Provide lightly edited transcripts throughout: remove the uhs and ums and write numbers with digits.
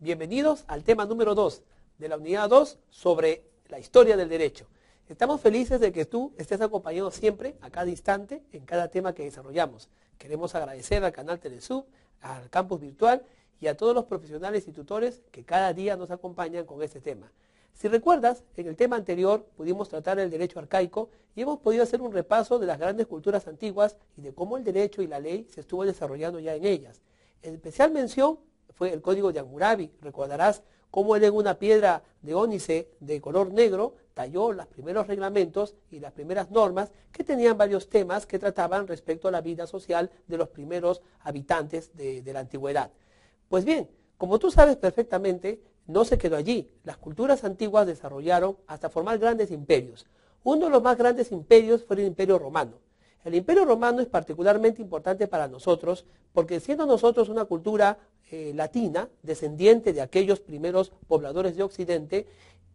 Bienvenidos al tema número 2 de la unidad 2 sobre la historia del derecho. Estamos felices de que tú estés acompañado siempre, a cada instante, en cada tema que desarrollamos. Queremos agradecer al canal Telesub, al campus virtual y a todos los profesionales y tutores que cada día nos acompañan con este tema. Si recuerdas, en el tema anterior pudimos tratar el derecho arcaico y hemos podido hacer un repaso de las grandes culturas antiguas y de cómo el derecho y la ley se estuvo desarrollando ya en ellas. En especial mención fue el Código de Hammurabi. Recordarás cómo él en una piedra de ónice de color negro talló los primeros reglamentos y las primeras normas que tenían varios temas que trataban respecto a la vida social de los primeros habitantes de la antigüedad. Pues bien, como tú sabes perfectamente, no se quedó allí. Las culturas antiguas desarrollaron hasta formar grandes imperios. Uno de los más grandes imperios fue el Imperio Romano. El Imperio Romano es particularmente importante para nosotros porque siendo nosotros una cultura latina, descendiente de aquellos primeros pobladores de Occidente,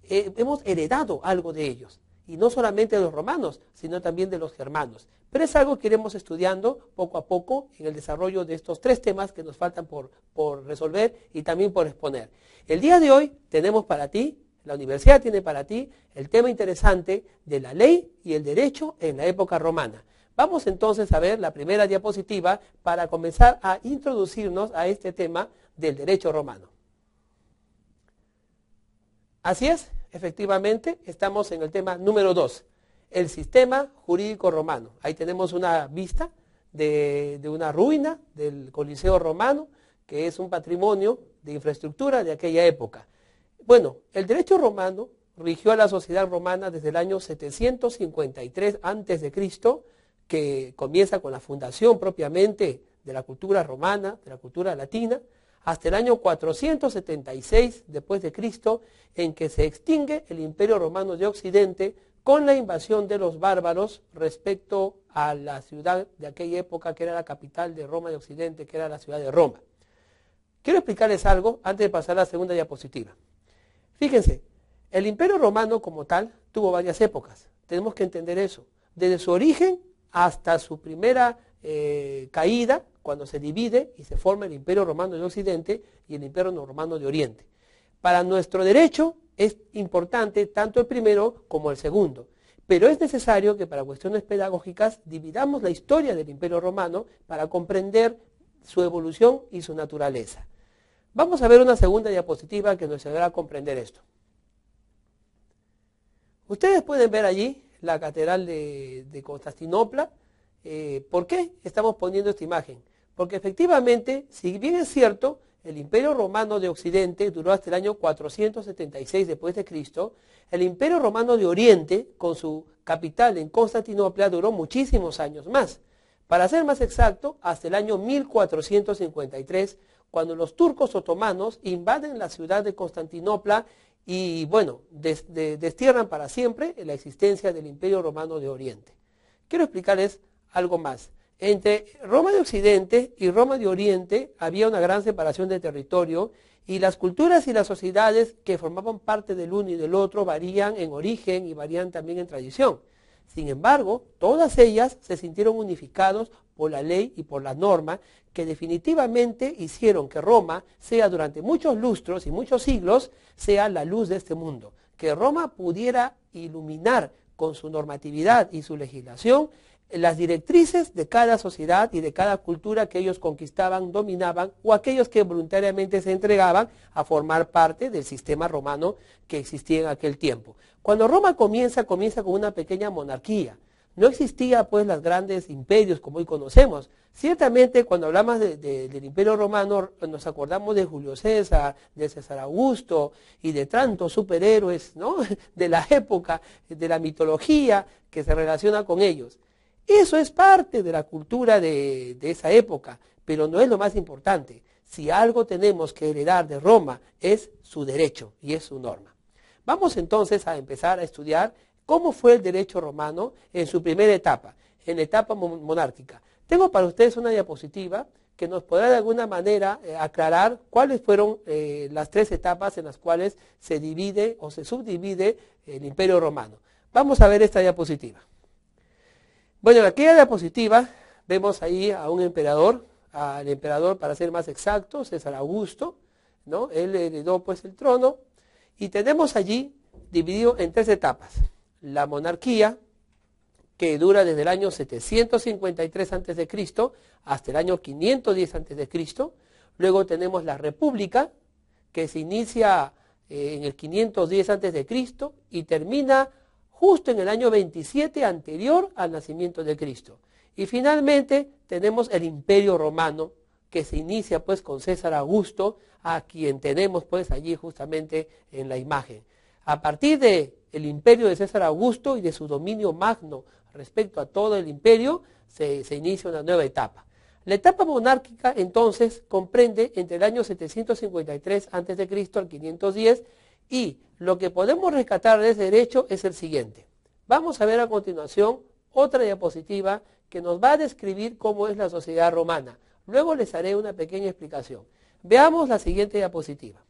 hemos heredado algo de ellos. Y no solamente de los romanos, sino también de los germanos. Pero es algo que iremos estudiando poco a poco en el desarrollo de estos tres temas que nos faltan por resolver y también por exponer. El día de hoy tenemos para ti, la universidad tiene para ti, el tema interesante de la ley y el derecho en la época romana. Vamos entonces a ver la primera diapositiva para comenzar a introducirnos a este tema del derecho romano. Así es, efectivamente, estamos en el tema número 2, el sistema jurídico romano. Ahí tenemos una vista de una ruina del Coliseo romano, que es un patrimonio de infraestructura de aquella época. Bueno, el derecho romano rigió a la sociedad romana desde el año 753 a.C., que comienza con la fundación propiamente de la cultura romana, de la cultura latina, hasta el año 476 después de Cristo, en que se extingue el Imperio Romano de Occidente con la invasión de los bárbaros respecto a la ciudad de aquella época que era la capital de Roma de Occidente, que era la ciudad de Roma. Quiero explicarles algo antes de pasar a la segunda diapositiva. Fíjense, el Imperio Romano como tal tuvo varias épocas, tenemos que entender eso, desde su origen hasta su primera caída, cuando se divide y se forma el Imperio Romano de Occidente y el Imperio Romano de Oriente. Para nuestro derecho es importante tanto el primero como el segundo, pero es necesario que para cuestiones pedagógicas dividamos la historia del Imperio Romano para comprender su evolución y su naturaleza. Vamos a ver una segunda diapositiva que nos ayudará a comprender esto. Ustedes pueden ver allí la catedral de Constantinopla. ¿Por qué estamos poniendo esta imagen? Porque efectivamente, si bien es cierto, el Imperio Romano de Occidente duró hasta el año 476 después de Cristo, el Imperio Romano de Oriente, con su capital en Constantinopla, duró muchísimos años más. Para ser más exacto, hasta el año 1453, cuando los turcos otomanos invaden la ciudad de Constantinopla y, bueno, destierran para siempre la existencia del Imperio Romano de Oriente. Quiero explicarles algo más. Entre Roma de Occidente y Roma de Oriente había una gran separación de territorio y las culturas y las sociedades que formaban parte del uno y del otro varían en origen y varían también en tradición. Sin embargo, todas ellas se sintieron unificados por la ley y por la norma que definitivamente hicieron que Roma sea durante muchos lustros y muchos siglos sea la luz de este mundo. Que Roma pudiera iluminar con su normatividad y su legislación las directrices de cada sociedad y de cada cultura que ellos conquistaban, dominaban o aquellos que voluntariamente se entregaban a formar parte del sistema romano que existía en aquel tiempo. Cuando Roma comienza con una pequeña monarquía. No existía pues los grandes imperios como hoy conocemos. Ciertamente cuando hablamos del Imperio Romano nos acordamos de Julio César, de César Augusto y de tantos superhéroes, ¿no?, de la época, de la mitología que se relaciona con ellos. Eso es parte de la cultura de esa época, pero no es lo más importante. Si algo tenemos que heredar de Roma es su derecho y es su norma. Vamos entonces a empezar a estudiar cómo fue el derecho romano en su primera etapa, en la etapa monárquica. Tengo para ustedes una diapositiva que nos podrá de alguna manera aclarar cuáles fueron las tres etapas en las cuales se divide o se subdivide el Imperio Romano. Vamos a ver esta diapositiva. Bueno, en aquella diapositiva vemos ahí a un emperador, al emperador para ser más exacto, César Augusto, ¿no? Él heredó pues el trono y tenemos allí dividido en 3 etapas. La monarquía, que dura desde el año 753 a.C. hasta el año 510 a.C. Luego tenemos la república, que se inicia en el 510 a.C. y termina justo en el año 27 anterior al nacimiento de Cristo. Y finalmente tenemos el Imperio Romano, que se inicia pues con César Augusto, a quien tenemos pues allí justamente en la imagen. A partir del imperio de César Augusto y de su dominio magno respecto a todo el imperio, se inicia una nueva etapa. La etapa monárquica entonces comprende entre el año 753 a.C. al 510, y lo que podemos rescatar de ese derecho es el siguiente. Vamos a ver a continuación otra diapositiva que nos va a describir cómo es la sociedad romana. Luego les haré una pequeña explicación. Veamos la siguiente diapositiva.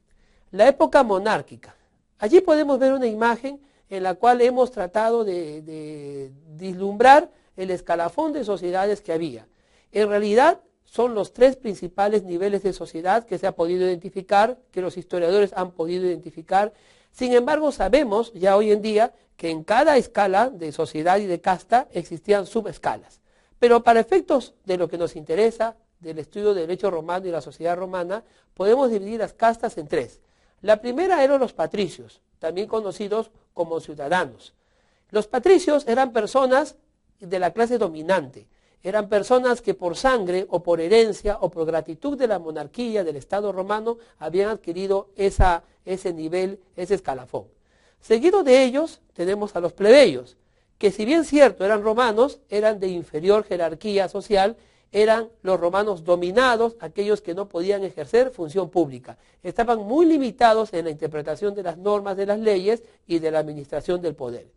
La época monárquica. Allí podemos ver una imagen en la cual hemos tratado de vislumbrar el escalafón de sociedades que había. En realidad son los 3 principales niveles de sociedad que se ha podido identificar, que los historiadores han podido identificar. Sin embargo, sabemos ya hoy en día que en cada escala de sociedad y de casta existían subescalas. Pero para efectos de lo que nos interesa, del estudio del derecho romano y la sociedad romana, podemos dividir las castas en 3. La primera eran los patricios, también conocidos como ciudadanos. Los patricios eran personas de la clase dominante, eran personas que por sangre o por herencia o por gratitud de la monarquía, del Estado romano, habían adquirido ese nivel, ese escalafón. Seguido de ellos tenemos a los plebeyos, que si bien cierto eran romanos, eran de inferior jerarquía social, eran los romanos dominados, aquellos que no podían ejercer función pública. Estaban muy limitados en la interpretación de las normas de las leyes y de la administración del poder.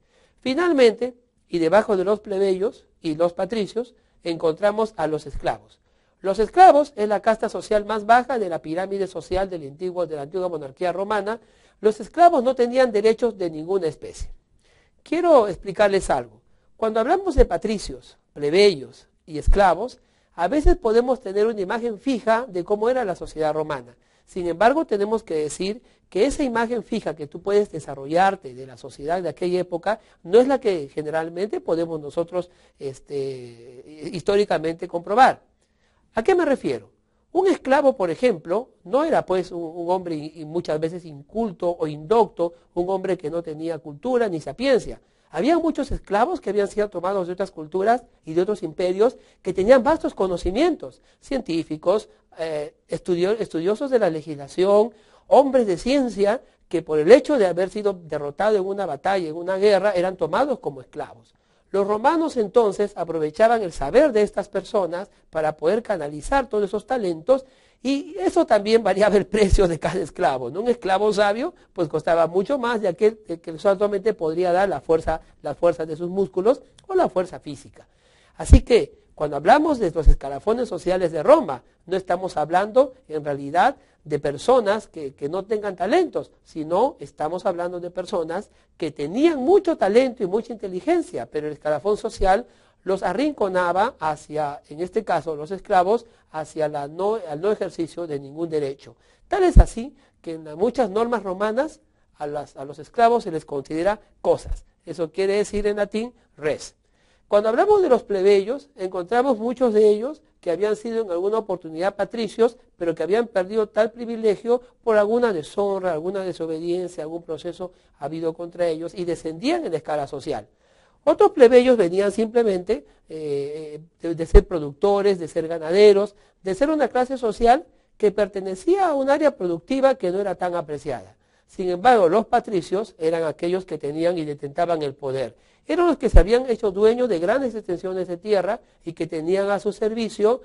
Finalmente, y debajo de los plebeyos y los patricios, encontramos a los esclavos. Los esclavos es la casta social más baja de la pirámide social de la antigua monarquía romana. Los esclavos no tenían derechos de ninguna especie. Quiero explicarles algo. Cuando hablamos de patricios, plebeyos y esclavos, a veces podemos tener una imagen fija de cómo era la sociedad romana. Sin embargo, tenemos que decir que esa imagen fija que tú puedes desarrollarte de la sociedad de aquella época no es la que generalmente podemos nosotros históricamente comprobar. ¿A qué me refiero? Un esclavo, por ejemplo, no era pues un hombre y muchas veces inculto o indocto, un hombre que no tenía cultura ni sapiencia. Había muchos esclavos que habían sido tomados de otras culturas y de otros imperios que tenían vastos conocimientos científicos, estudiosos de la legislación, hombres de ciencia que por el hecho de haber sido derrotados en una batalla, en una guerra, eran tomados como esclavos. Los romanos entonces aprovechaban el saber de estas personas para poder canalizar todos esos talentos, y eso también variaba el precio de cada esclavo, ¿no? Un esclavo sabio pues costaba mucho más de aquel que solamente podría dar la fuerza de sus músculos o la fuerza física. Así que cuando hablamos de los escalafones sociales de Roma, no estamos hablando en realidad de personas que no tengan talentos, sino estamos hablando de personas que tenían mucho talento y mucha inteligencia, pero el escalafón social los arrinconaba hacia, en este caso los esclavos, hacia el no ejercicio de ningún derecho. Tal es así que en muchas normas romanas a los esclavos se les considera cosas. Eso quiere decir en latín res. Cuando hablamos de los plebeyos, encontramos muchos de ellos que habían sido en alguna oportunidad patricios, pero que habían perdido tal privilegio por alguna deshonra, alguna desobediencia, algún proceso habido contra ellos, y descendían en la escala social. Otros plebeyos venían simplemente de ser productores, de ser ganaderos, de ser una clase social que pertenecía a un área productiva que no era tan apreciada. Sin embargo, los patricios eran aquellos que tenían y detentaban el poder. Eran los que se habían hecho dueños de grandes extensiones de tierra y que tenían a su servicio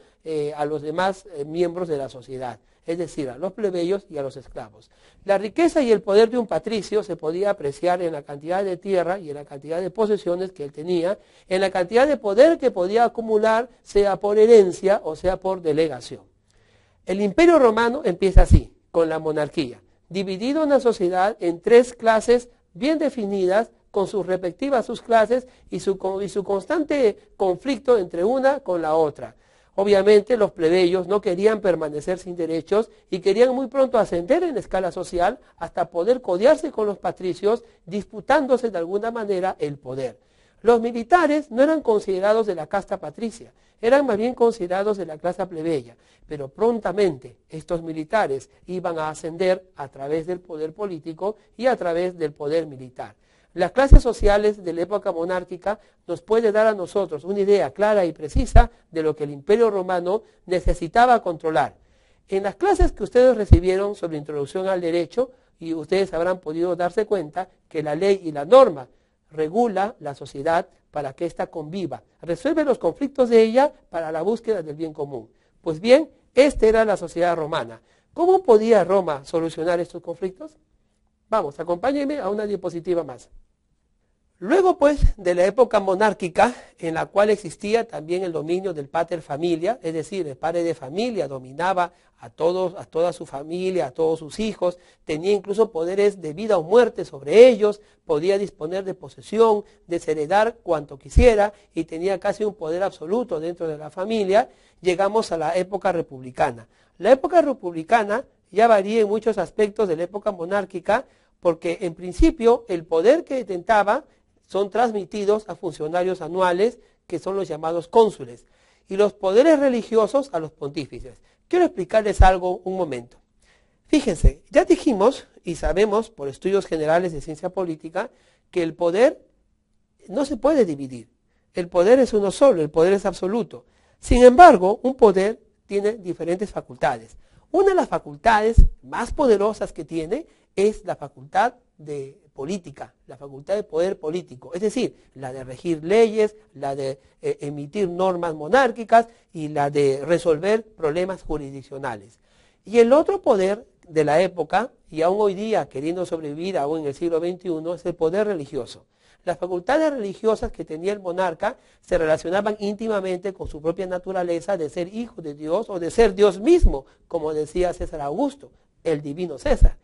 a los demás miembros de la sociedad, es decir, a los plebeyos y a los esclavos. La riqueza y el poder de un patricio se podía apreciar en la cantidad de tierra y en la cantidad de posesiones que él tenía, en la cantidad de poder que podía acumular, sea por herencia o sea por delegación. El Imperio Romano empieza así, con la monarquía, dividido en la sociedad en 3 clases bien definidas, con sus respectivas subclases y su constante conflicto entre una con la otra. Obviamente los plebeyos no querían permanecer sin derechos y querían muy pronto ascender en la escala social hasta poder codearse con los patricios, disputándose de alguna manera el poder. Los militares no eran considerados de la casta patricia, eran más bien considerados de la clase plebeya, pero prontamente estos militares iban a ascender a través del poder político y a través del poder militar. Las clases sociales de la época monárquica nos puede dar a nosotros una idea clara y precisa de lo que el Imperio Romano necesitaba controlar. En las clases que ustedes recibieron sobre introducción al derecho, y ustedes habrán podido darse cuenta que la ley y la norma regula la sociedad para que ésta conviva, resuelve los conflictos de ella para la búsqueda del bien común. Pues bien, esta era la sociedad romana. ¿Cómo podía Roma solucionar estos conflictos? Vamos, acompáñenme a una diapositiva más. Luego, pues, de la época monárquica, en la cual existía también el dominio del pater familia, es decir, el padre de familia dominaba a toda su familia, a todos sus hijos, tenía incluso poderes de vida o muerte sobre ellos, podía disponer de posesión, desheredar cuanto quisiera y tenía casi un poder absoluto dentro de la familia. Llegamos a la época republicana. La época republicana ya varía en muchos aspectos de la época monárquica, porque en principio el poder que detentaba son transmitidos a funcionarios anuales, que son los llamados cónsules, y los poderes religiosos a los pontífices. Quiero explicarles algo un momento. Fíjense, ya dijimos y sabemos por estudios generales de ciencia política que el poder no se puede dividir. El poder es uno solo, el poder es absoluto. Sin embargo, un poder tiene diferentes facultades. Una de las facultades más poderosas que tiene es la facultad de política, la facultad de poder político, es decir, la de regir leyes, la de emitir normas monárquicas y la de resolver problemas jurisdiccionales. Y el otro poder de la época, y aún hoy día queriendo sobrevivir aún en el siglo XXI, es el poder religioso. Las facultades religiosas que tenía el monarca se relacionaban íntimamente con su propia naturaleza de ser hijo de Dios o de ser Dios mismo, como decía César Augusto, el divino César.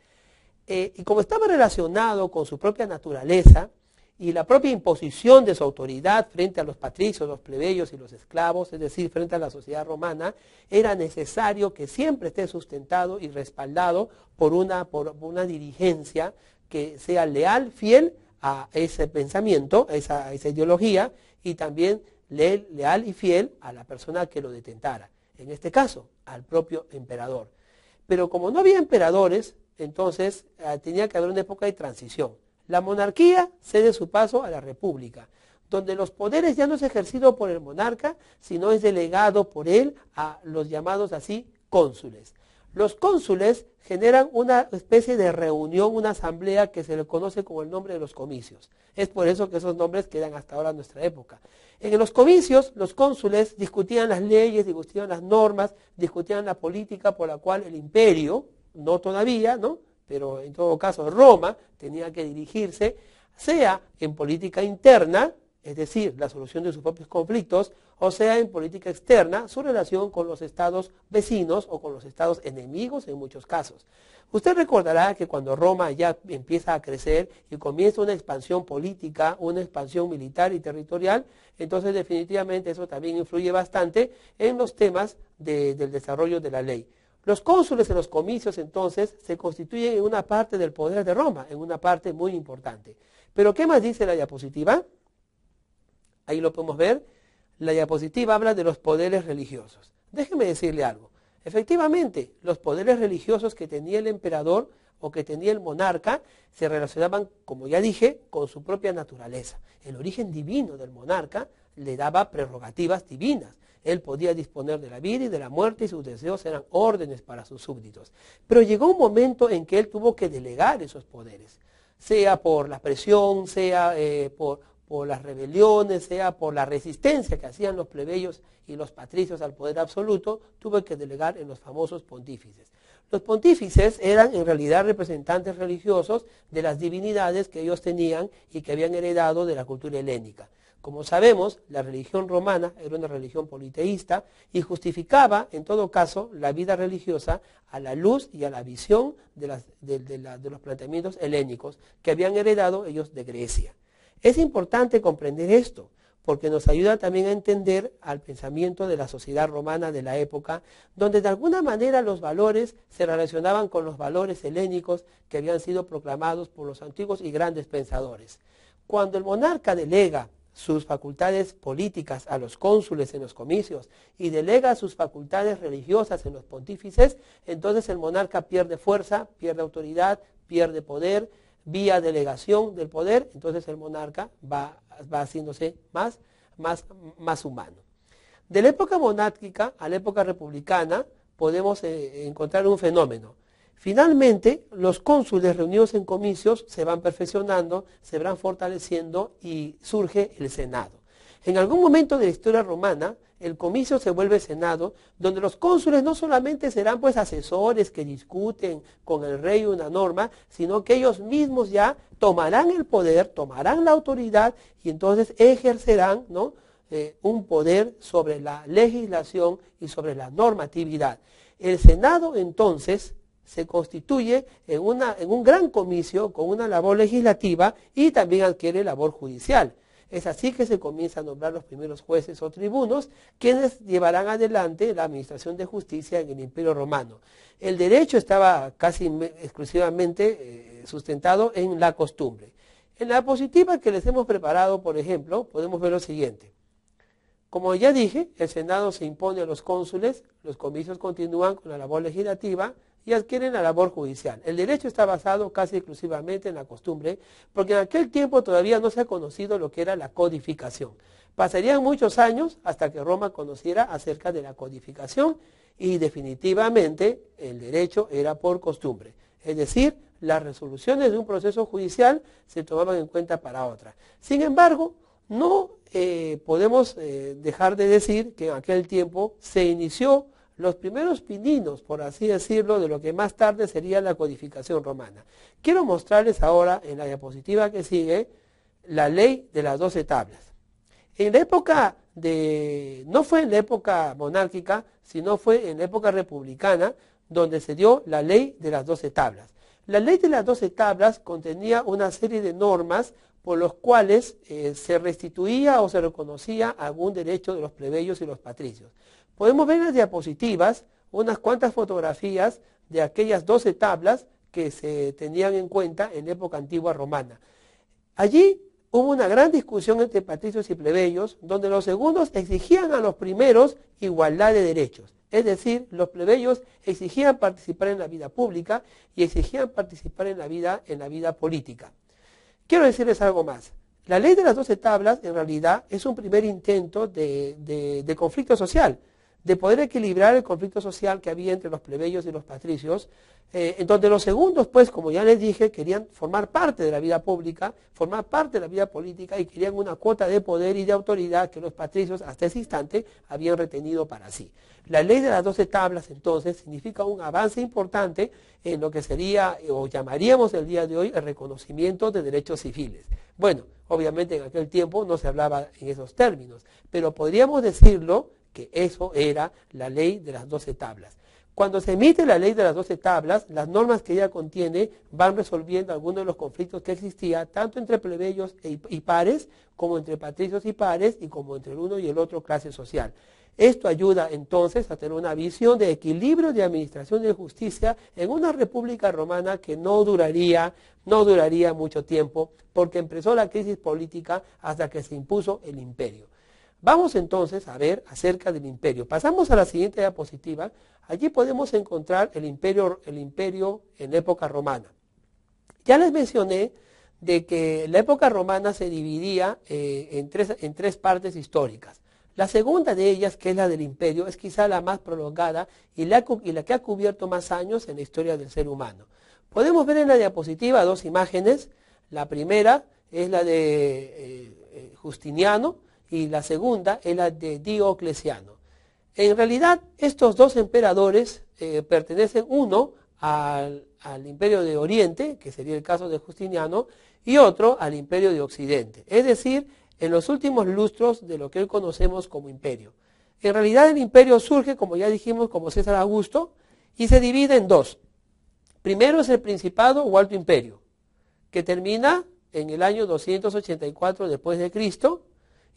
Y como estaba relacionado con su propia naturaleza y la propia imposición de su autoridad frente a los patricios, los plebeyos y los esclavos, es decir, frente a la sociedad romana, era necesario que siempre esté sustentado y respaldado por una dirigencia que sea leal, fiel a ese pensamiento, a esa ideología, y también leal y fiel a la persona que lo detentara, en este caso, al propio emperador. Pero como no había emperadores, entonces tenía que haber una época de transición. La monarquía cede su paso a la república, donde los poderes ya no es ejercido por el monarca, sino es delegado por él a los llamados así cónsules. Los cónsules generan una especie de reunión, una asamblea que se le conoce como el nombre de los comicios. Es por eso que esos nombres quedan hasta ahora en nuestra época. En los comicios, los cónsules discutían las leyes, discutían las normas, discutían la política por la cual el imperio, no todavía, ¿no?, pero en todo caso Roma tenía que dirigirse, sea en política interna, es decir, la solución de sus propios conflictos, o sea en política externa, su relación con los estados vecinos o con los estados enemigos en muchos casos. Usted recordará que cuando Roma ya empieza a crecer y comienza una expansión política, una expansión militar y territorial, entonces definitivamente eso también influye bastante en los temas del desarrollo de la ley. Los cónsules en los comicios entonces se constituyen en una parte del poder de Roma, en una parte muy importante. Pero ¿qué más dice la diapositiva? Ahí lo podemos ver. La diapositiva habla de los poderes religiosos. Déjeme decirle algo. Efectivamente, los poderes religiosos que tenía el emperador o que tenía el monarca se relacionaban, como ya dije, con su propia naturaleza. El origen divino del monarca le daba prerrogativas divinas. Él podía disponer de la vida y de la muerte y sus deseos eran órdenes para sus súbditos. Pero llegó un momento en que él tuvo que delegar esos poderes, sea por la presión, sea por las rebeliones, sea por la resistencia que hacían los plebeyos y los patricios al poder absoluto, tuvo que delegar en los famosos pontífices. Los pontífices eran en realidad representantes religiosos de las divinidades que ellos tenían y que habían heredado de la cultura helénica. Como sabemos, la religión romana era una religión politeísta y justificaba, en todo caso, la vida religiosa a la luz y a la visión de los planteamientos helénicos que habían heredado ellos de Grecia. Es importante comprender esto, porque nos ayuda también a entender al pensamiento de la sociedad romana de la época, donde de alguna manera los valores se relacionaban con los valores helénicos que habían sido proclamados por los antiguos y grandes pensadores. Cuando el monarca delega sus facultades políticas a los cónsules en los comicios y delega sus facultades religiosas en los pontífices, entonces el monarca pierde fuerza, pierde autoridad, pierde poder, vía delegación del poder, entonces el monarca va haciéndose más humano. De la época monárquica a la época republicana podemos encontrar un fenómeno. Finalmente, los cónsules reunidos en comicios se van perfeccionando, se van fortaleciendo y surge el Senado. En algún momento de la historia romana, el comicio se vuelve Senado, donde los cónsules no solamente serán pues asesores que discuten con el rey una norma, sino que ellos mismos ya tomarán el poder, tomarán la autoridad y entonces ejercerán, ¿no?, un poder sobre la legislación y sobre la normatividad. El Senado entonces se constituye en un gran comicio con una labor legislativa y también adquiere labor judicial. Es así que se comienza a nombrar los primeros jueces o tribunos, quienes llevarán adelante la administración de justicia en el Imperio Romano. El derecho estaba casi exclusivamente sustentado en la costumbre. En la diapositiva que les hemos preparado, por ejemplo, podemos ver lo siguiente. Como ya dije, el Senado se impone a los cónsules, los comicios continúan con la labor legislativa y adquieren la labor judicial. El derecho está basado casi exclusivamente en la costumbre, porque en aquel tiempo todavía no se ha conocido lo que era la codificación. Pasarían muchos años hasta que Roma conociera acerca de la codificación y definitivamente el derecho era por costumbre. Es decir, las resoluciones de un proceso judicial se tomaban en cuenta para otra. Sin embargo, no podemos dejar de decir que en aquel tiempo se inició los primeros pininos, por así decirlo, de lo que más tarde sería la codificación romana. Quiero mostrarles ahora en la diapositiva que sigue la ley de las 12 tablas. En la época no fue en la época monárquica, sino fue en la época republicana donde se dio la ley de las 12 tablas. La ley de las 12 tablas contenía una serie de normas por los cuales se restituía o se reconocía algún derecho de los plebeyos y los patricios. Podemos ver en las diapositivas unas cuantas fotografías de aquellas 12 tablas que se tenían en cuenta en la época antigua romana. Allí hubo una gran discusión entre patricios y plebeyos, donde los segundos exigían a los primeros igualdad de derechos. Es decir, los plebeyos exigían participar en la vida pública y exigían participar en la vida política. Quiero decirles algo más. La ley de las 12 tablas en realidad es un primer intento de conflicto social, de poder equilibrar el conflicto social que había entre los plebeyos y los patricios, en donde los segundos, pues, como ya les dije, querían formar parte de la vida pública, formar parte de la vida política y querían una cuota de poder y de autoridad que los patricios hasta ese instante habían retenido para sí. La ley de las 12 tablas, entonces, significa un avance importante en lo que sería, o llamaríamos el día de hoy, el reconocimiento de derechos civiles. Bueno, obviamente en aquel tiempo no se hablaba en esos términos, pero podríamos decirlo que eso era la ley de las 12 tablas. Cuando se emite la ley de las 12 tablas, las normas que ella contiene van resolviendo algunos de los conflictos que existía, tanto entre plebeyos y pares, como entre patricios y pares, y como entre el uno y el otro clase social. Esto ayuda entonces a tener una visión de equilibrio de administración de justicia en una república romana que no duraría mucho tiempo, porque empezó la crisis política hasta que se impuso el imperio. Vamos entonces a ver acerca del imperio. Pasamos a la siguiente diapositiva. Allí podemos encontrar el imperio en época romana. Ya les mencioné de que la época romana se dividía en tres partes históricas. La segunda de ellas, que es la del imperio, es quizá la más prolongada y la que ha cubierto más años en la historia del ser humano. Podemos ver en la diapositiva dos imágenes. La primera es la de Justiniano y la segunda es la de Diocleciano. En realidad, estos dos emperadores pertenecen uno al imperio de Oriente, que sería el caso de Justiniano, y otro al imperio de Occidente. Es decir, en los últimos lustros de lo que hoy conocemos como imperio. En realidad el imperio surge, como ya dijimos, como César Augusto, y se divide en dos. Primero es el Principado o Alto Imperio, que termina en el año 284 después de Cristo,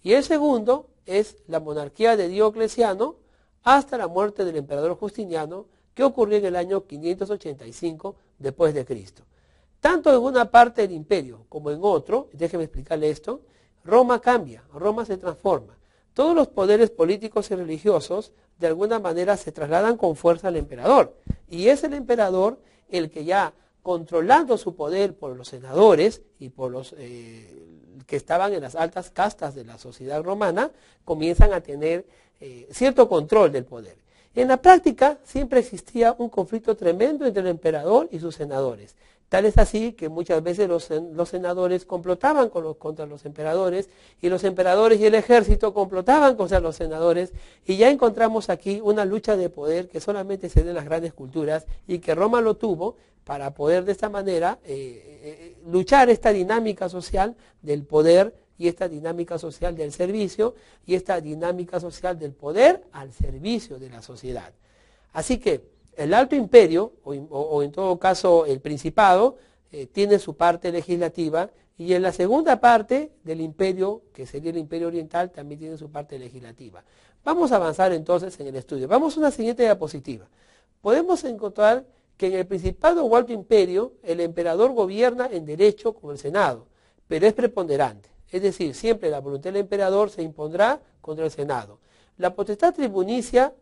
Y el segundo es la monarquía de Diocleciano hasta la muerte del emperador Justiniano, que ocurrió en el año 585 después de Cristo. Tanto en una parte del imperio como en otro, déjeme explicarle esto, Roma cambia, Roma se transforma. Todos los poderes políticos y religiosos de alguna manera se trasladan con fuerza al emperador. Y es el emperador el que ya controlando su poder por los senadores y por los que estaban en las altas castas de la sociedad romana, comienzan a tener cierto control del poder. En la práctica siempre existía un conflicto tremendo entre el emperador y sus senadores. Tal es así que muchas veces los senadores complotaban contra los emperadores, y los emperadores y el ejército complotaban contra los senadores, y ya encontramos aquí una lucha de poder que solamente se da en las grandes culturas y que Roma lo tuvo para poder de esta manera luchar esta dinámica social del poder y esta dinámica social del servicio y esta dinámica social del poder al servicio de la sociedad. Así que el Alto Imperio, o en todo caso el Principado, tiene su parte legislativa, y en la segunda parte del imperio, que sería el Imperio Oriental, también tiene su parte legislativa. Vamos a avanzar entonces en el estudio. Vamos a una siguiente diapositiva. Podemos encontrar que en el Principado o Alto Imperio, el emperador gobierna en derecho con el Senado, pero es preponderante. Es decir, siempre la voluntad del emperador se impondrá contra el Senado. La potestad tribunicia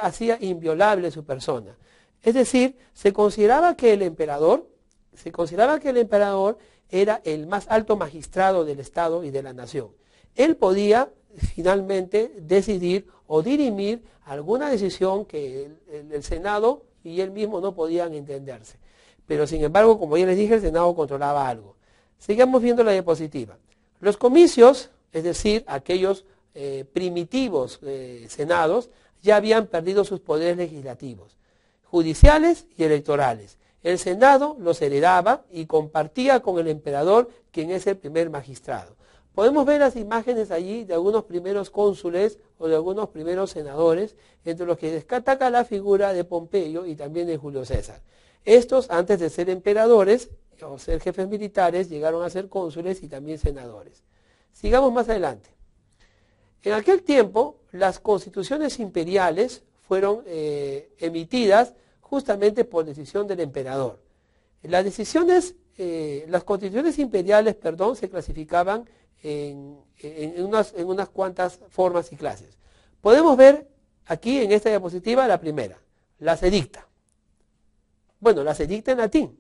hacía inviolable su persona. Es decir, se consideraba que el emperador era el más alto magistrado del Estado y de la nación. Él podía finalmente decidir o dirimir alguna decisión que el Senado y él mismo no podían entenderse. Pero sin embargo, como ya les dije, el Senado controlaba algo. Sigamos viendo la diapositiva. Los comicios, es decir, aquellos primitivos senados, ya habían perdido sus poderes legislativos, judiciales y electorales. El Senado los heredaba y compartía con el emperador, quien es el primer magistrado. Podemos ver las imágenes allí de algunos primeros cónsules o de algunos primeros senadores, entre los que destaca la figura de Pompeyo y también de Julio César. Estos, antes de ser emperadores o ser jefes militares, llegaron a ser cónsules y también senadores. Sigamos más adelante. En aquel tiempo, las constituciones imperiales fueron emitidas justamente por decisión del emperador. Las constituciones imperiales, se clasificaban en unas cuantas formas y clases. Podemos ver aquí en esta diapositiva la primera, la sedicta. Bueno, la sedicta en latín.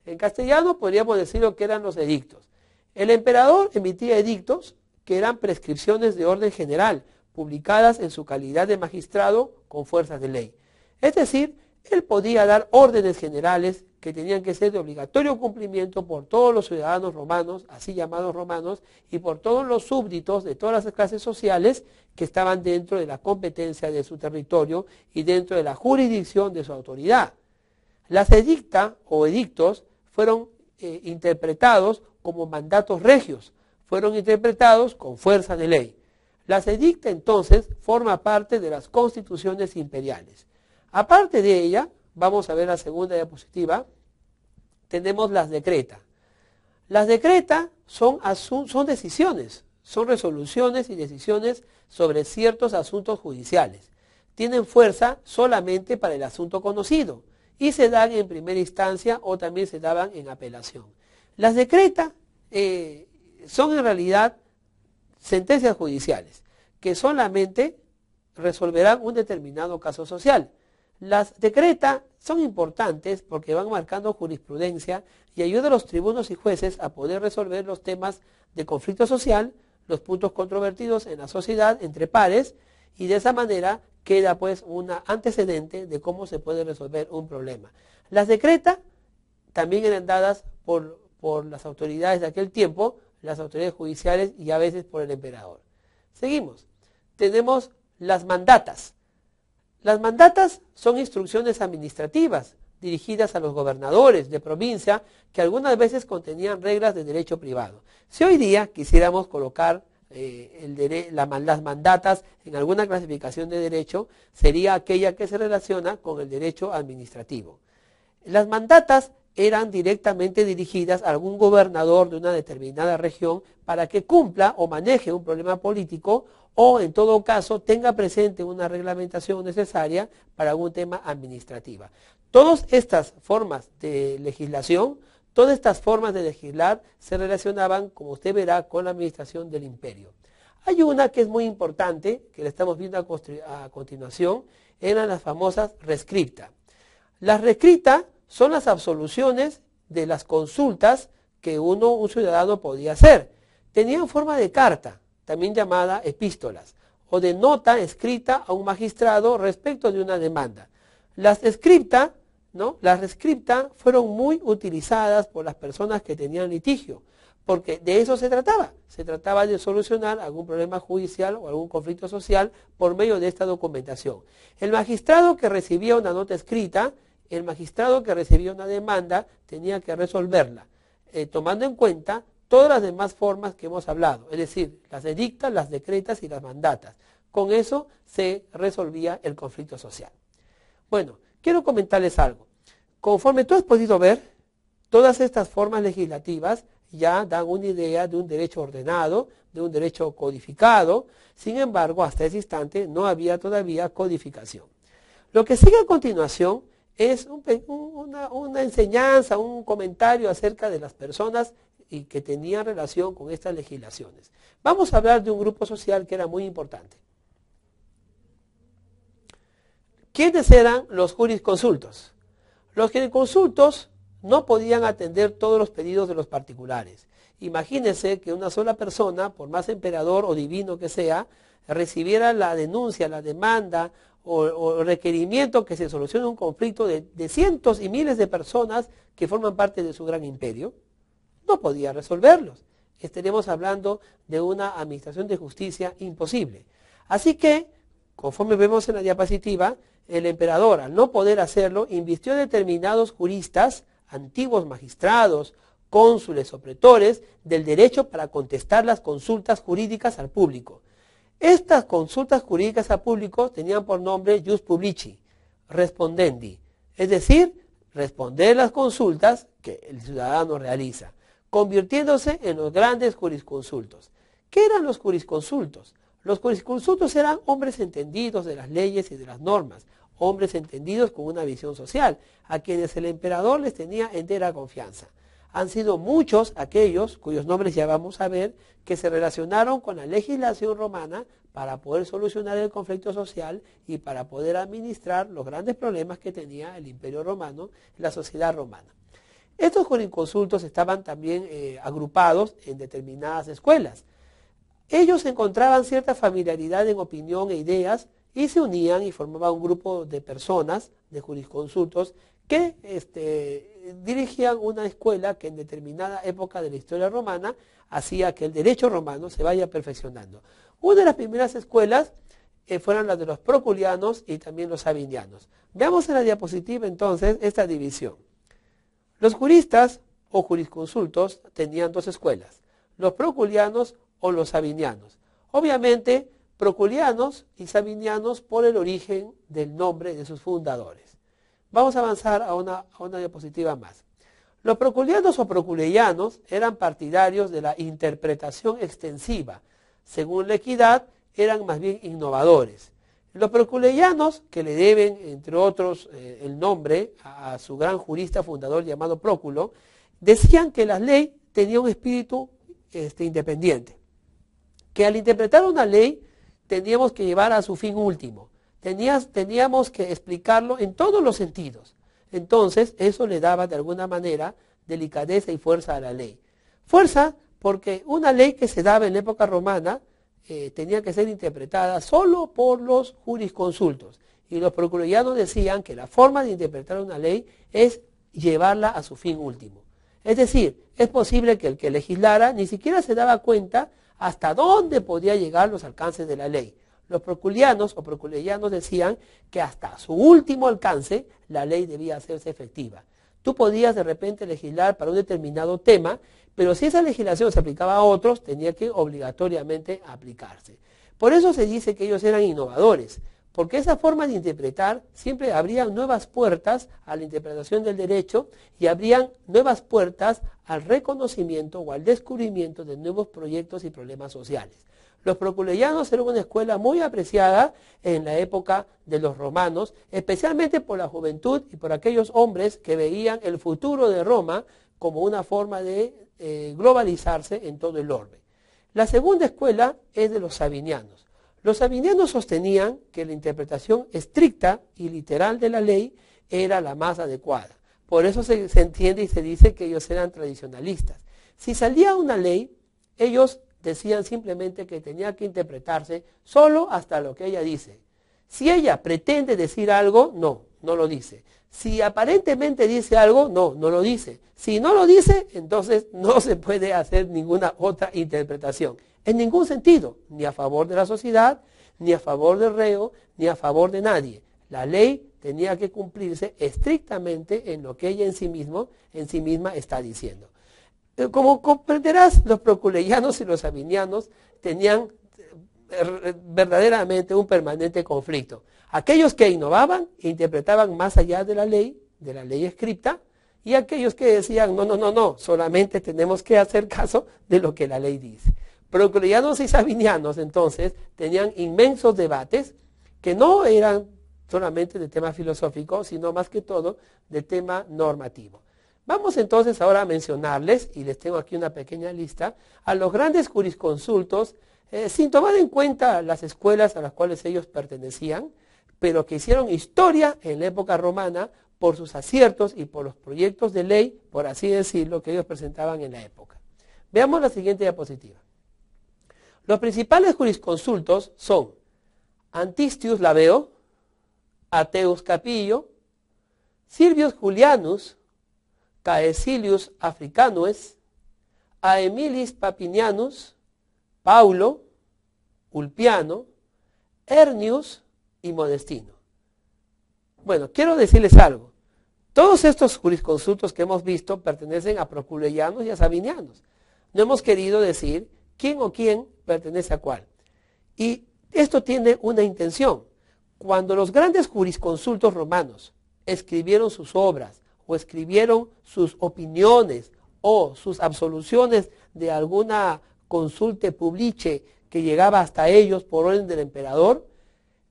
En castellano podríamos decir lo que eran los edictos. El emperador emitía edictos que eran prescripciones de orden general, publicadas en su calidad de magistrado con fuerzas de ley. Es decir, él podía dar órdenes generales que tenían que ser de obligatorio cumplimiento por todos los ciudadanos romanos, así llamados romanos, y por todos los súbditos de todas las clases sociales que estaban dentro de la competencia de su territorio y dentro de la jurisdicción de su autoridad. Las edicta o edictos fueron interpretados como mandatos regios, fueron interpretados con fuerza de ley. La sedicta entonces forma parte de las constituciones imperiales. Aparte de ella, vamos a ver la segunda diapositiva, tenemos las decreta. Las decreta son decisiones, son resoluciones y decisiones sobre ciertos asuntos judiciales. Tienen fuerza solamente para el asunto conocido y se dan en primera instancia o también se daban en apelación. Las decreta son en realidad sentencias judiciales que solamente resolverán un determinado caso social. Las decreta son importantes porque van marcando jurisprudencia y ayudan a los tribunos y jueces a poder resolver los temas de conflicto social, los puntos controvertidos en la sociedad entre pares, y de esa manera queda pues un antecedente de cómo se puede resolver un problema. Las decreta también eran dadas por las autoridades de aquel tiempo, las autoridades judiciales y a veces por el emperador. Seguimos. Tenemos las mandatas. Las mandatas son instrucciones administrativas dirigidas a los gobernadores de provincia que algunas veces contenían reglas de derecho privado. Si hoy día quisiéramos colocar las mandatas en alguna clasificación de derecho, sería aquella que se relaciona con el derecho administrativo. Las mandatas eran directamente dirigidas a algún gobernador de una determinada región para que cumpla o maneje un problema político o en todo caso tenga presente una reglamentación necesaria para algún tema administrativo. Todas estas formas de legislación, todas estas formas de legislar se relacionaban, como usted verá, con la administración del imperio. Hay una que es muy importante, que la estamos viendo a continuación, eran las famosas rescripta. Las rescripta son las absoluciones de las consultas que un ciudadano podía hacer. Tenían forma de carta, también llamada epístolas, o de nota escrita a un magistrado respecto de una demanda. Las rescripta fueron muy utilizadas por las personas que tenían litigio, porque de eso se trataba de solucionar algún problema judicial o algún conflicto social por medio de esta documentación. El magistrado que recibía una nota escrita, el magistrado que recibía una demanda tenía que resolverla, tomando en cuenta todas las demás formas que hemos hablado, es decir, las edictas, las decretas y las mandatas. Con eso se resolvía el conflicto social. Bueno, quiero comentarles algo. Conforme tú has podido ver, todas estas formas legislativas ya dan una idea de un derecho ordenado, de un derecho codificado. Sin embargo, hasta ese instante no había todavía codificación. Lo que sigue a continuación es una enseñanza, un comentario acerca de las personas y que tenían relación con estas legislaciones. Vamos a hablar de un grupo social que era muy importante. ¿Quiénes eran los jurisconsultos? Los jurisconsultos no podían atender todos los pedidos de los particulares. Imagínense que una sola persona, por más emperador o divino que sea, recibiera la denuncia, la demanda o requerimiento que se solucione un conflicto de cientos y miles de personas que forman parte de su gran imperio. No podía resolverlos. Estaríamos hablando de una administración de justicia imposible. Así que, conforme vemos en la diapositiva, el emperador, al no poder hacerlo, invistió determinados juristas, antiguos magistrados, cónsules o pretores, del derecho para contestar las consultas jurídicas al público. Estas consultas jurídicas al público tenían por nombre jus publici, respondendi, es decir, responder las consultas que el ciudadano realiza, convirtiéndose en los grandes jurisconsultos. ¿Qué eran los jurisconsultos? Los jurisconsultos eran hombres entendidos de las leyes y de las normas, hombres entendidos con una visión social, a quienes el emperador les tenía entera confianza. Han sido muchos aquellos, cuyos nombres ya vamos a ver, que se relacionaron con la legislación romana para poder solucionar el conflicto social y para poder administrar los grandes problemas que tenía el imperio romano, la sociedad romana. Estos jurisconsultos estaban también agrupados en determinadas escuelas. Ellos encontraban cierta familiaridad en opinión e ideas y se unían y formaban un grupo de personas, de jurisconsultos, que dirigían una escuela que en determinada época de la historia romana hacía que el derecho romano se vaya perfeccionando. Una de las primeras escuelas fueron las de los proculianos y también los sabinianos. Veamos en la diapositiva entonces esta división. Los juristas o jurisconsultos tenían dos escuelas, los proculianos o los sabinianos. Obviamente, proculianos y sabinianos por el origen del nombre de sus fundadores. Vamos a avanzar a una diapositiva más. Los proculianos o proculeianos eran partidarios de la interpretación extensiva. Según la equidad, eran más bien innovadores. Los proculeianos, que le deben, entre otros, el nombre a su gran jurista fundador llamado Próculo, decían que la ley tenía un espíritu independiente, que al interpretar una ley teníamos que llevar a su fin último, teníamos que explicarlo en todos los sentidos. Entonces, eso le daba de alguna manera delicadeza y fuerza a la ley. Fuerza porque una ley que se daba en la época romana tenía que ser interpretada solo por los jurisconsultos. Y los proculeianos decían que la forma de interpretar una ley es llevarla a su fin último. Es decir, es posible que el que legislara ni siquiera se daba cuenta hasta dónde podía llegar los alcances de la ley. Los proculianos o proculeianos decían que hasta su último alcance la ley debía hacerse efectiva. Tú podías de repente legislar para un determinado tema, pero si esa legislación se aplicaba a otros, tenía que obligatoriamente aplicarse. Por eso se dice que ellos eran innovadores, porque esa forma de interpretar siempre abría nuevas puertas a la interpretación del derecho y abrían nuevas puertas al reconocimiento o al descubrimiento de nuevos proyectos y problemas sociales. Los proculeyanos eran una escuela muy apreciada en la época de los romanos, especialmente por la juventud y por aquellos hombres que veían el futuro de Roma como una forma de globalizarse en todo el orbe. La segunda escuela es de los sabinianos. Los sabinianos sostenían que la interpretación estricta y literal de la ley era la más adecuada. Por eso se entiende y se dice que ellos eran tradicionalistas. Si salía una ley, ellos decían simplemente que tenía que interpretarse solo hasta lo que ella dice. Si ella pretende decir algo, no lo dice. Si aparentemente dice algo, no lo dice. Si no lo dice, entonces no se puede hacer ninguna otra interpretación. En ningún sentido, ni a favor de la sociedad, ni a favor del reo, ni a favor de nadie. La ley tenía que cumplirse estrictamente en lo que ella en sí misma está diciendo. Como comprenderás, los proculeyanos y los sabinianos tenían verdaderamente un permanente conflicto. Aquellos que innovaban e interpretaban más allá de la ley escrita, y aquellos que decían, no, solamente tenemos que hacer caso de lo que la ley dice. Proculeyanos y sabinianos entonces tenían inmensos debates que no eran solamente de tema filosófico, sino más que todo de tema normativo. Vamos entonces ahora a mencionarles, y les tengo aquí una pequeña lista, a los grandes jurisconsultos, sin tomar en cuenta las escuelas a las cuales ellos pertenecían, pero que hicieron historia en la época romana por sus aciertos y por los proyectos de ley, por así decirlo, que ellos presentaban en la época. Veamos la siguiente diapositiva. Los principales jurisconsultos son Antistius Labeo, Ateus Capillo, Silvius Julianus, Caecilius Africanus, Aemilis Papinianus, Paulo, Ulpiano, Hernius y Modestino. Bueno, quiero decirles algo. Todos estos jurisconsultos que hemos visto pertenecen a proculeyanos y a sabinianos. No hemos querido decir quién o quién pertenece a cuál. Y esto tiene una intención. Cuando los grandes jurisconsultos romanos escribieron sus obras, o escribieron sus opiniones o sus absoluciones de alguna consulte publice que llegaba hasta ellos por orden del emperador,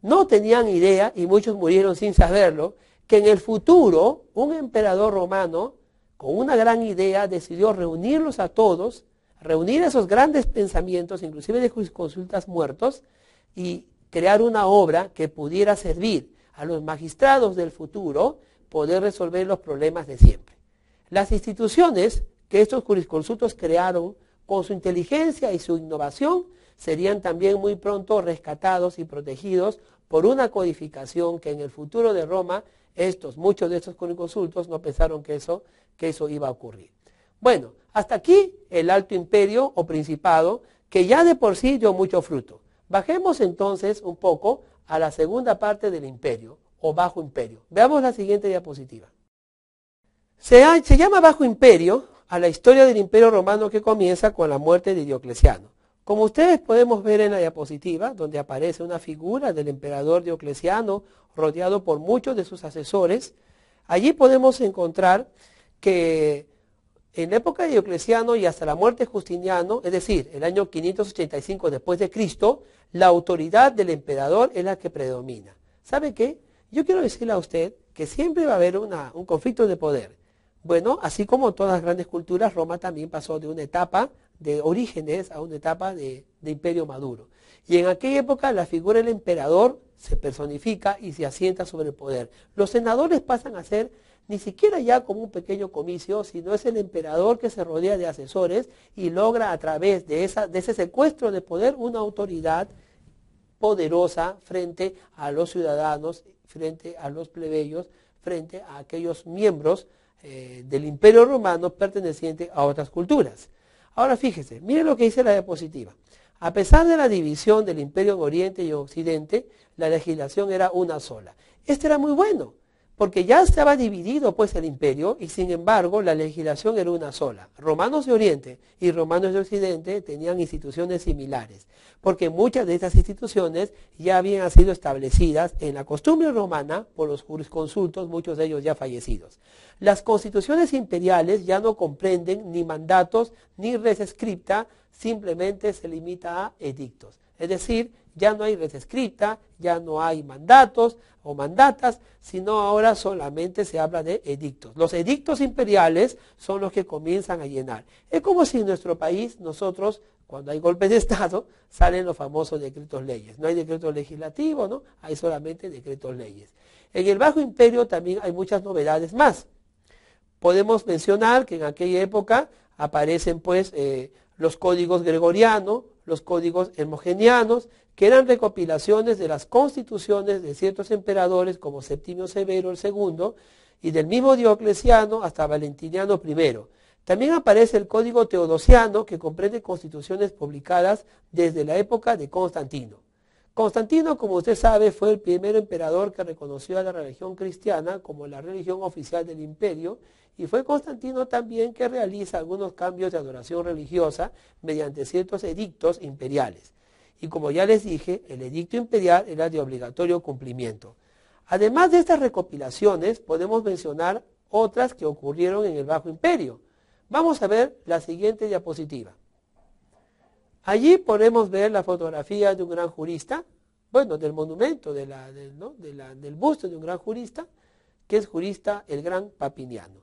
no tenían idea, y muchos murieron sin saberlo, que en el futuro un emperador romano con una gran idea decidió reunirlos a todos, reunir esos grandes pensamientos, inclusive de jurisconsultas muertos, y crear una obra que pudiera servir a los magistrados del futuro poder resolver los problemas de siempre. Las instituciones que estos jurisconsultos crearon con su inteligencia y su innovación serían también muy pronto rescatados y protegidos por una codificación que en el futuro de Roma muchos de estos jurisconsultos no pensaron que eso iba a ocurrir. Bueno, hasta aquí el Alto Imperio o Principado, que ya de por sí dio mucho fruto. Bajemos entonces un poco a la segunda parte del imperio, o Bajo Imperio. Veamos la siguiente diapositiva. Se llama Bajo Imperio a la historia del Imperio Romano que comienza con la muerte de Diocleciano. Como ustedes podemos ver en la diapositiva, donde aparece una figura del emperador Diocleciano rodeado por muchos de sus asesores, allí podemos encontrar que en la época de Diocleciano y hasta la muerte de Justiniano, es decir, el año 585 después de Cristo, la autoridad del emperador es la que predomina. ¿Sabe qué? Yo quiero decirle a usted que siempre va a haber un conflicto de poder. Bueno, así como todas las grandes culturas, Roma también pasó de una etapa de orígenes a una etapa de imperio maduro. Y en aquella época la figura del emperador se personifica y se asienta sobre el poder. Los senadores pasan a ser ni siquiera ya como un pequeño comicio, sino es el emperador que se rodea de asesores y logra a través de ese secuestro de poder una autoridad poderosa frente a los ciudadanos, frente a los plebeyos, frente a aquellos miembros del Imperio Romano perteneciente a otras culturas. Ahora fíjese, miren lo que dice la diapositiva. A pesar de la división del Imperio en Oriente y en Occidente, la legislación era una sola. Esto era muy bueno, porque ya estaba dividido pues el imperio y sin embargo la legislación era una sola. Romanos de Oriente y romanos de Occidente tenían instituciones similares, porque muchas de estas instituciones ya habían sido establecidas en la costumbre romana por los jurisconsultos, muchos de ellos ya fallecidos. Las constituciones imperiales ya no comprenden ni mandatos ni res scripta, simplemente se limita a edictos. Es decir, ya no hay res scripta, ya no hay mandatos o mandatas, sino ahora solamente se habla de edictos. Los edictos imperiales son los que comienzan a llenar. Es como si en nuestro país nosotros, cuando hay golpes de Estado, salen los famosos decretos leyes. No hay decretos legislativos, ¿no? Hay solamente decretos leyes. En el Bajo Imperio también hay muchas novedades más. Podemos mencionar que en aquella época aparecen pues los códigos gregorianos, los códigos hermogenianos, que eran recopilaciones de las constituciones de ciertos emperadores como Septimio Severo el II y del mismo Diocleciano hasta Valentiniano I. También aparece el código teodosiano, que comprende constituciones publicadas desde la época de Constantino. Constantino, como usted sabe, fue el primer emperador que reconoció a la religión cristiana como la religión oficial del imperio, y fue Constantino también que realiza algunos cambios de adoración religiosa mediante ciertos edictos imperiales. Y como ya les dije, el edicto imperial era de obligatorio cumplimiento. Además de estas recopilaciones, podemos mencionar otras que ocurrieron en el Bajo Imperio. Vamos a ver la siguiente diapositiva. Allí podemos ver la fotografía de un gran jurista, bueno, del monumento, del busto de un gran jurista, que es jurista el gran Papiniano.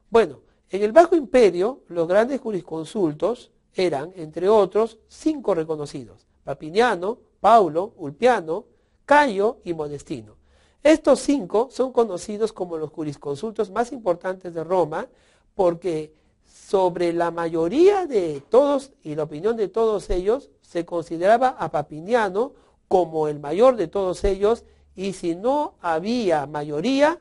Bueno, en el Bajo Imperio, los grandes jurisconsultos eran, entre otros, 5 reconocidos: Papiniano, Paulo, Ulpiano, Cayo y Modestino. Estos 5 son conocidos como los jurisconsultos más importantes de Roma, porque sobre la mayoría de todos y la opinión de todos ellos se consideraba a Papiniano como el mayor de todos ellos, y si no había mayoría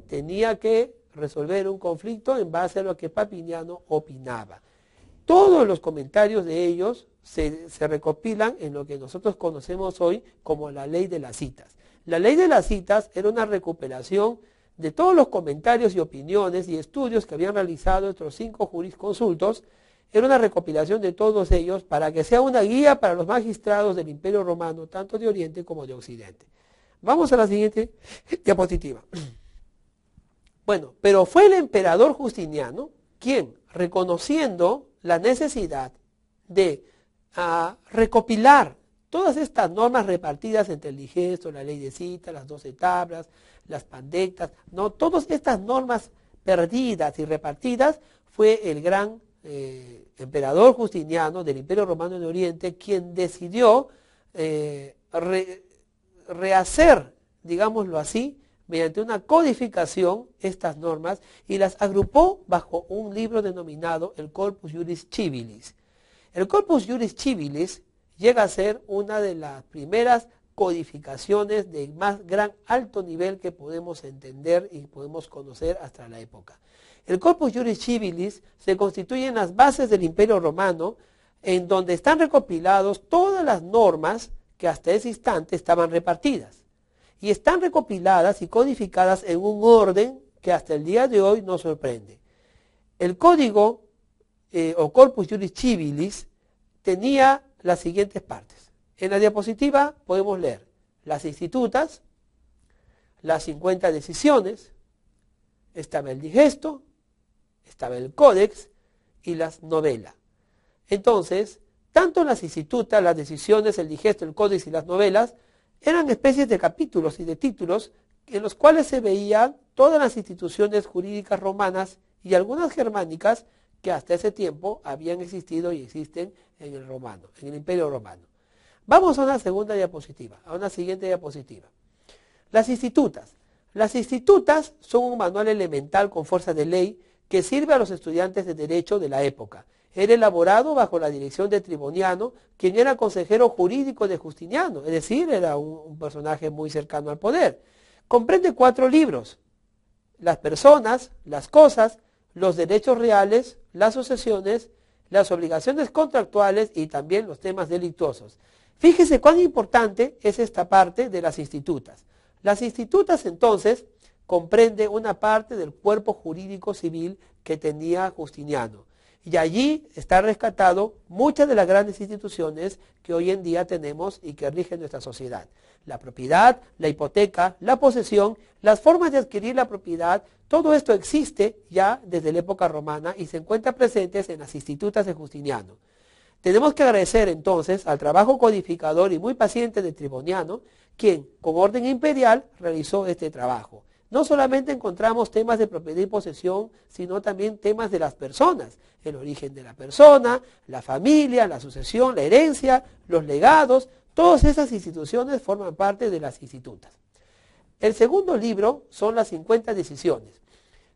tenía que resolver un conflicto en base a lo que Papiniano opinaba. Todos los comentarios de ellos se recopilan en lo que nosotros conocemos hoy como la ley de las citas. La ley de las citas era una recuperación de todos los comentarios y opiniones y estudios que habían realizado estos 5 jurisconsultos. Era una recopilación de todos ellos para que sea una guía para los magistrados del Imperio Romano, tanto de Oriente como de Occidente. Vamos a la siguiente diapositiva. Bueno, pero fue el emperador Justiniano quien, reconociendo la necesidad de recopilar todas estas normas repartidas entre el digesto, la ley de cita, las 12 tablas, las pandectas, no, todas estas normas perdidas y repartidas, fue el gran emperador Justiniano del Imperio Romano de Oriente quien decidió rehacer, digámoslo así, mediante una codificación estas normas, y las agrupó bajo un libro denominado el Corpus Juris Civilis. El Corpus Juris Civilis llega a ser una de las primeras codificaciones de más gran alto nivel que podemos entender y podemos conocer hasta la época. El Corpus Juris Civilis se constituye en las bases del Imperio Romano, en donde están recopilados todas las normas que hasta ese instante estaban repartidas. Y están recopiladas y codificadas en un orden que hasta el día de hoy nos sorprende. El código o Corpus Juris Civilis tenía las siguientes partes. En la diapositiva podemos leer las institutas, las 50 decisiones, estaba el digesto, estaba el códex y las novelas. Entonces, tanto las institutas, las decisiones, el digesto, el códex y las novelas eran especies de capítulos y de títulos en los cuales se veían todas las instituciones jurídicas romanas y algunas germánicas que hasta ese tiempo habían existido y existen en el Imperio Romano. Vamos a una segunda diapositiva, a una siguiente diapositiva. Las institutas. Las institutas son un manual elemental con fuerza de ley que sirve a los estudiantes de derecho de la época. Era elaborado bajo la dirección de Triboniano, quien era consejero jurídico de Justiniano, es decir, era un personaje muy cercano al poder. Comprende 4 libros: las personas, las cosas, los derechos reales, las sucesiones, las obligaciones contractuales y también los temas delictuosos. Fíjese cuán importante es esta parte de las institutas. Las institutas entonces comprende una parte del cuerpo jurídico civil que tenía Justiniano. Y allí está rescatado muchas de las grandes instituciones que hoy en día tenemos y que rigen nuestra sociedad. La propiedad, la hipoteca, la posesión, las formas de adquirir la propiedad, todo esto existe ya desde la época romana y se encuentra presentes en las institutas de Justiniano. Tenemos que agradecer entonces al trabajo codificador y muy paciente de Triboniano, quien con orden imperial realizó este trabajo. No solamente encontramos temas de propiedad y posesión, sino también temas de las personas, el origen de la persona, la familia, la sucesión, la herencia, los legados, todas esas instituciones forman parte de las institutas. El segundo libro son las 50 decisiones.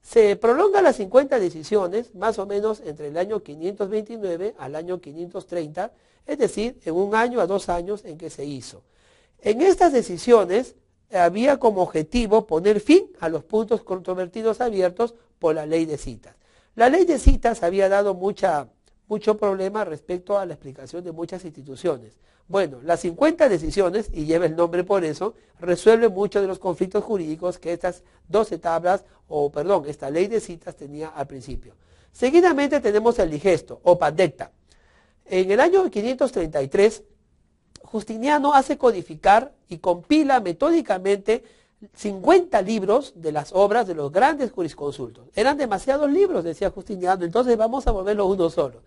Se prolonga las 50 decisiones más o menos entre el año 529 al año 530, es decir, en 1 año a 2 años en que se hizo. En estas decisiones había como objetivo poner fin a los puntos controvertidos abiertos por la ley de citas. La ley de citas había dado mucho problema respecto a la explicación de muchas instituciones. Bueno, las 50 decisiones, y lleva el nombre por eso, resuelve muchos de los conflictos jurídicos que estas 12 tablas, esta ley de citas tenía al principio. Seguidamente tenemos el digesto, o pandecta. En el año 533, Justiniano hace codificar y compila metódicamente 50 libros de las obras de los grandes jurisconsultos. Eran demasiados libros, decía Justiniano, entonces vamos a volverlo uno solo.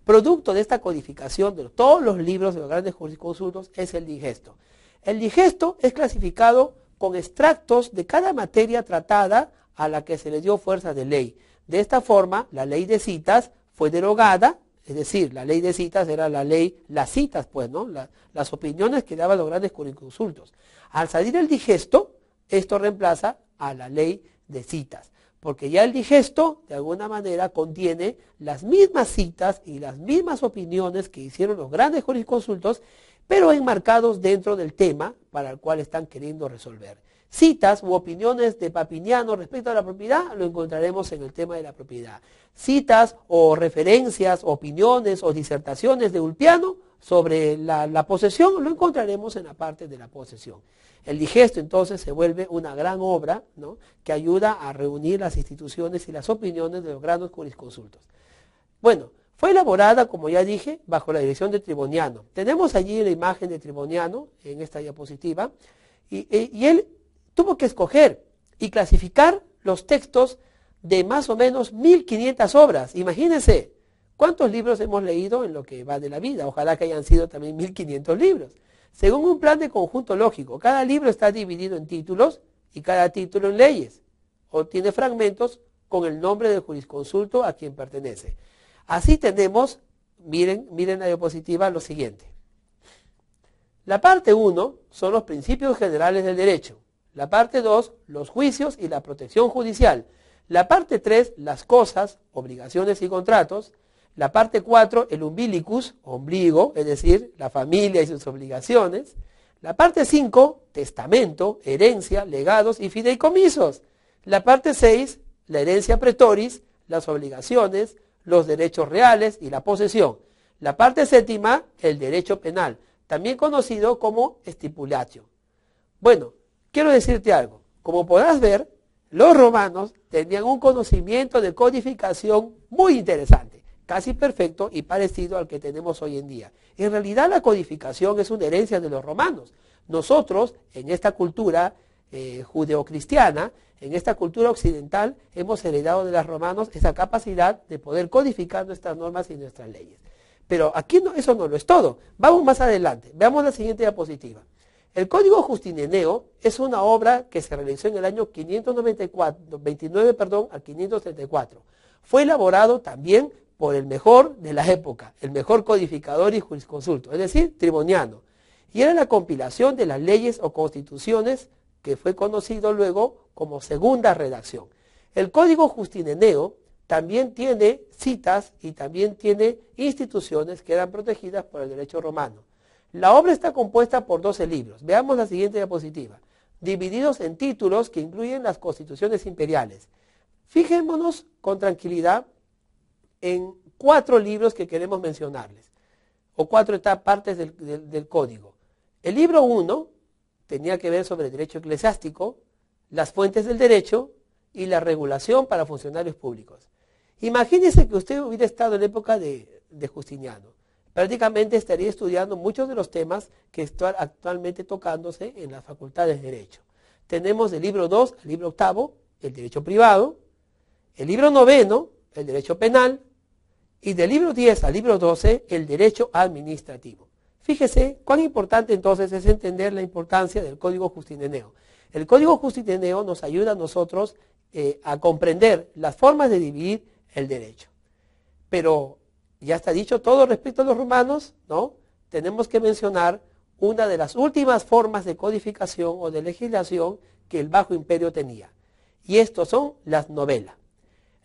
Producto de esta codificación de todos los libros de los grandes jurisconsultos es el digesto. El digesto es clasificado con extractos de cada materia tratada a la que se le dio fuerza de ley. De esta forma, la ley de citas fue derogada. Es decir, la ley de citas era la ley, las citas, pues, ¿no? Las opiniones que daban los grandes jurisconsultos. Al salir el digesto, esto reemplaza a la ley de citas, porque ya el digesto, de alguna manera, contiene las mismas citas y las mismas opiniones que hicieron los grandes jurisconsultos, pero enmarcados dentro del tema para el cual están queriendo resolver. Citas u opiniones de Papiniano respecto a la propiedad lo encontraremos en el tema de la propiedad. Citas o referencias, opiniones o disertaciones de Ulpiano sobre la posesión lo encontraremos en la parte de la posesión. El digesto entonces se vuelve una gran obra, ¿no?, que ayuda a reunir las instituciones y las opiniones de los grandes jurisconsultos. Bueno, fue elaborada, como ya dije, bajo la dirección de Triboniano. Tenemos allí la imagen de Triboniano en esta diapositiva y él tuvo que escoger y clasificar los textos de más o menos 1500 obras. Imagínense, ¿cuántos libros hemos leído en lo que va de la vida? Ojalá que hayan sido también 1500 libros. Según un plan de conjunto lógico, cada libro está dividido en títulos y cada título en leyes, o tiene fragmentos con el nombre del jurisconsulto a quien pertenece. Así tenemos, miren la diapositiva, lo siguiente. La parte 1 son los principios generales del derecho. La parte 2, los juicios y la protección judicial. La parte 3, las cosas, obligaciones y contratos. La parte 4, el umbilicus, ombligo, es decir, la familia y sus obligaciones. La parte 5, testamento, herencia, legados y fideicomisos. La parte 6, la herencia pretoris, las obligaciones, los derechos reales y la posesión. La parte 7, el derecho penal, también conocido como stipulatio. Bueno, quiero decirte algo. Como podrás ver, los romanos tenían un conocimiento de codificación muy interesante, casi perfecto y parecido al que tenemos hoy en día. En realidad la codificación es una herencia de los romanos. Nosotros, en esta cultura judeocristiana, en esta cultura occidental, hemos heredado de los romanos esa capacidad de poder codificar nuestras normas y nuestras leyes. Pero aquí eso no lo es todo. Vamos más adelante. Veamos la siguiente diapositiva. El Código Justinianeo es una obra que se realizó en el año 529 al 534. Fue elaborado también por el mejor de la época, el mejor codificador y jurisconsulto, es decir, Triboniano. Y era la compilación de las leyes o constituciones que fue conocido luego como segunda redacción. El Código Justinianeo también tiene citas y también tiene instituciones que eran protegidas por el derecho romano. La obra está compuesta por 12 libros. Veamos la siguiente diapositiva. Divididos en títulos que incluyen las constituciones imperiales. Fijémonos con tranquilidad en 4 libros que queremos mencionarles, o 4 partes del código. El libro 1 tenía que ver sobre el derecho eclesiástico, las fuentes del derecho y la regulación para funcionarios públicos. Imagínese que usted hubiera estado en la época de Justiniano. Prácticamente estaría estudiando muchos de los temas que están actualmente tocándose en las facultades de Derecho. Tenemos del libro 2 al libro 8, el derecho privado, el libro 9, el derecho penal, y del libro 10 al libro 12, el derecho administrativo. Fíjese cuán importante entonces es entender la importancia del Código Justineneo. El Código Justineneo nos ayuda a nosotros a comprender las formas de dividir el derecho. Pero ya está dicho todo respecto a los romanos, ¿no? Tenemos que mencionar una de las últimas formas de codificación o de legislación que el Bajo Imperio tenía. Y estos son las novelas.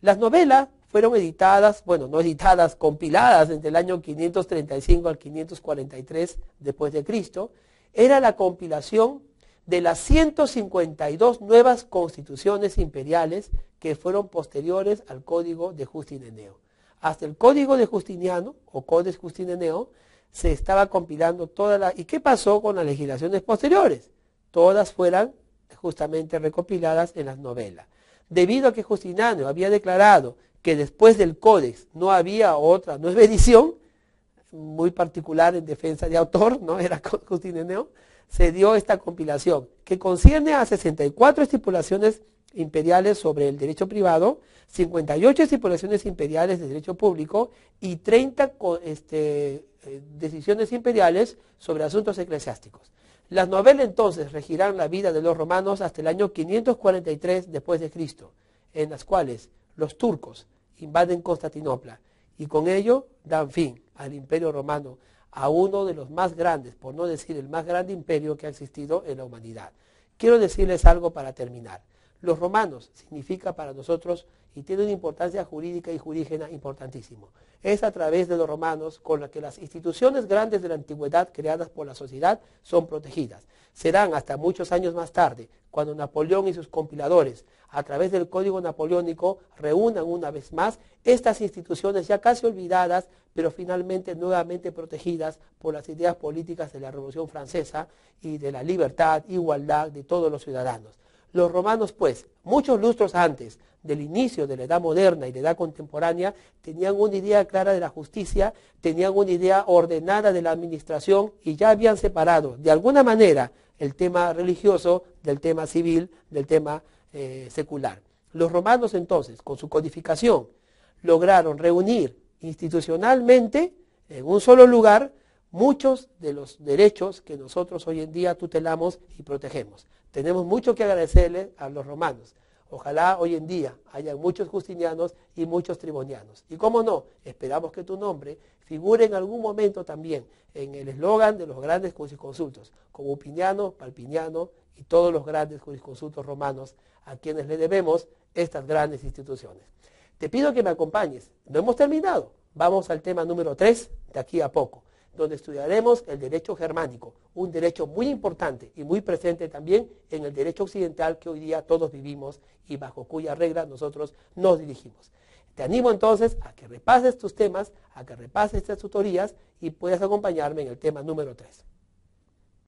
Las novelas fueron editadas, bueno, no editadas, compiladas entre el año 535 al 543 después de Cristo. Era la compilación de las 152 nuevas constituciones imperiales que fueron posteriores al Código de Justineneo. Hasta el Código de Justiniano, o Codex Justineneo, se estaba compilando toda la... ¿Y qué pasó con las legislaciones posteriores? Todas fueran justamente recopiladas en las novelas. Debido a que Justiniano había declarado que después del Códex no había otra nueva edición, muy particular en defensa de autor, ¿no? Era Justineneo, se dio esta compilación, que concierne a 64 estipulaciones imperiales sobre el derecho privado, 58 estipulaciones imperiales de derecho público y 30 decisiones imperiales sobre asuntos eclesiásticos. Las novelas entonces regirán la vida de los romanos hasta el año 543 después de Cristo, en las cuales los turcos invaden Constantinopla y con ello dan fin al Imperio Romano, a uno de los más grandes, por no decir el más grande imperio que ha existido en la humanidad. Quiero decirles algo para terminar. Los romanos significa para nosotros y tiene una importancia jurídica y jurígena importantísimo. Es a través de los romanos con la que las instituciones grandes de la antigüedad creadas por la sociedad son protegidas. Serán hasta muchos años más tarde, cuando Napoleón y sus compiladores, a través del Código Napoleónico, reúnan una vez más estas instituciones ya casi olvidadas, pero finalmente nuevamente protegidas por las ideas políticas de la Revolución Francesa y de la libertad, igualdad de todos los ciudadanos. Los romanos, pues, muchos lustros antes del inicio de la Edad Moderna y la Edad Contemporánea, tenían una idea clara de la justicia, tenían una idea ordenada de la administración y ya habían separado, de alguna manera, el tema religioso del tema civil, del tema secular. Los romanos, entonces, con su codificación, lograron reunir institucionalmente, en un solo lugar, muchos de los derechos que nosotros hoy en día tutelamos y protegemos. Tenemos mucho que agradecerle a los romanos. Ojalá hoy en día haya muchos justinianos y muchos tribonianos. Y cómo no, esperamos que tu nombre figure en algún momento también en el eslogan de los grandes jurisconsultos, como Upiniano, Palpiniano y todos los grandes jurisconsultos romanos a quienes le debemos estas grandes instituciones. Te pido que me acompañes. No hemos terminado. Vamos al tema número 3 de aquí a poco, donde estudiaremos el derecho germánico, un derecho muy importante y muy presente también en el derecho occidental que hoy día todos vivimos y bajo cuya regla nosotros nos dirigimos. Te animo entonces a que repases tus temas, a que repases estas tutorías y puedas acompañarme en el tema número 3.